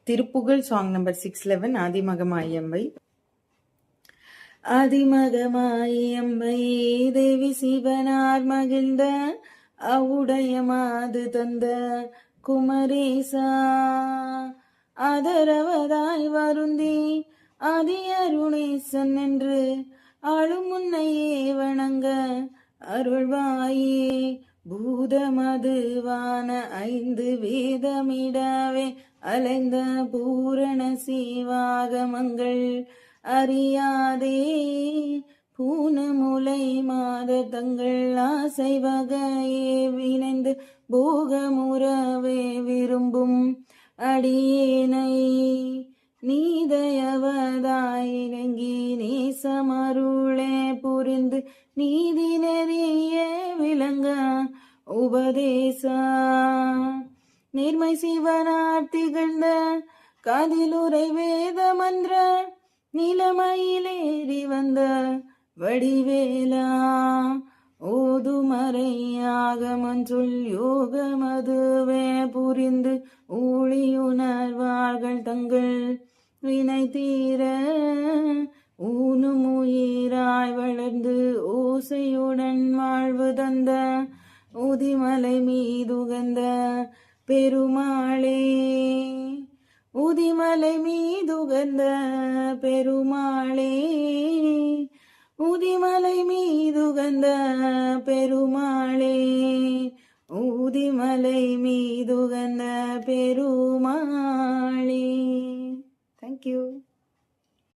Thiruppugazh song number 611 ஆதிமகமாயம்பை. ஆதிமகமாயம்பை தேவி சிவனார் மகிழ்ந்த அவுடைய மாது தந்த குமரேசா ஆதரவதாய் வருந்தி ஆதி அருணேசன் என்று ஆளும் முன்னையே வணங்க அருள்வாயே. பூதமதுவான 5 வேதமிடவே அலைந்த பூரண சிவாகமங்கள் அறியாதே பூனமுலை மாத தங்கள் ஆசை வகையே வினைந்து போகமுறவே விரும்பும் அடியேனை நீதயவதாய் இறங்கி நேசமருளே புரிந்து நீதி நெறிய விளங்க உபதேசா. நேர்மை சிவனார் திகழ்ந்த காதிலுரை வேத மந்திர நிலைமையிலேறி வந்த வடிவேலா ஓதுமறையாக மன்றுள் யோகமதுவே புரிந்து ஊழியுணர்வார்கள் தங்கள் வினை தீர ஊனும் உயிராய் வளர்ந்து ஓசையுடன் வாழ்வு தந்த உதிமலை மீதுகந்த பெருமாளே. உதிமலை மீதுகந்த பெருமாளே, உதிமலை மீதுகந்த பெருமாளே, உதிமலை மீதுகந்த பெருமாளே. Thank you.